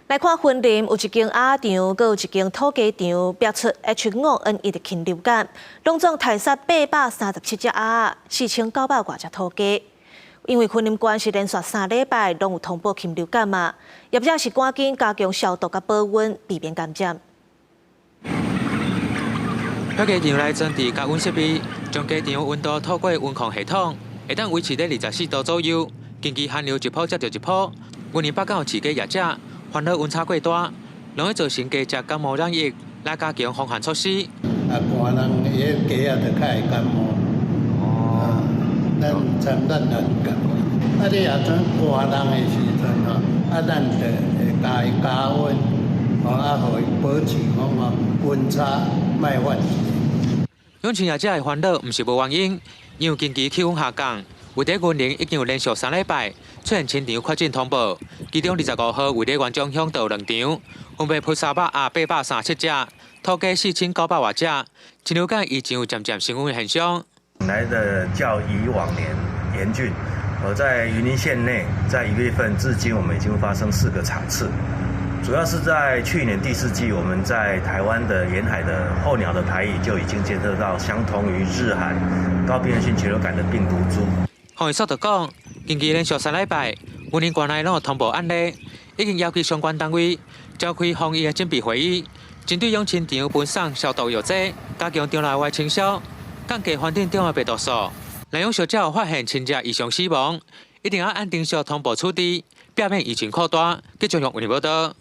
来看云林有一间鸭场，佮有一间土鸡场，标出 H5N1 的禽流感，拢总杀杀837只鸭，4900多只土鸡。因为云林县是连续3礼拜拢有通报禽流感嘛，业者是赶紧加强消毒佮保温，避免感染。火鸡场内装置高温设备，将鸡场温度透过温控系统，会当维持在24度左右。经济寒流一波接着一波，云林北港饲鸡业者烦恼温差过大，容易造成鸡只感冒染疫，来加强防范措施。寒人迄鸡仔就较会感冒。咱人感冒，你也准寒人的时阵吼，咱就会加伊加温，互伊保持温差莫发生。养禽业者的烦恼毋是无原因，因为近期气温下降，为在云林已经有连续3礼拜出现禽场确诊通报，其中25号为在元中乡道2场，分别扑杀肉鸭837只，土鸡4900多只，禽流感已经有渐渐升温的现象。来的较以往年严峻，而在云林县内，在1月份至今，我们已经发生4个场次。主要是在去年第4季，我们在台湾的沿海的候鸟的排遗就已经监测到相同于日韩高病原性禽流感的病毒株。防疫署就讲，近期连续3礼拜，云林县内拢有通报案例，已经要求相关单位召开防疫的准备会议，针对养禽场分送消毒药剂，加强场内外清消，降低环境中的病毒数。若养小者有发现亲戚异常死亡，一定要按定时通报处置，避免疫情扩大。继续用云林报道。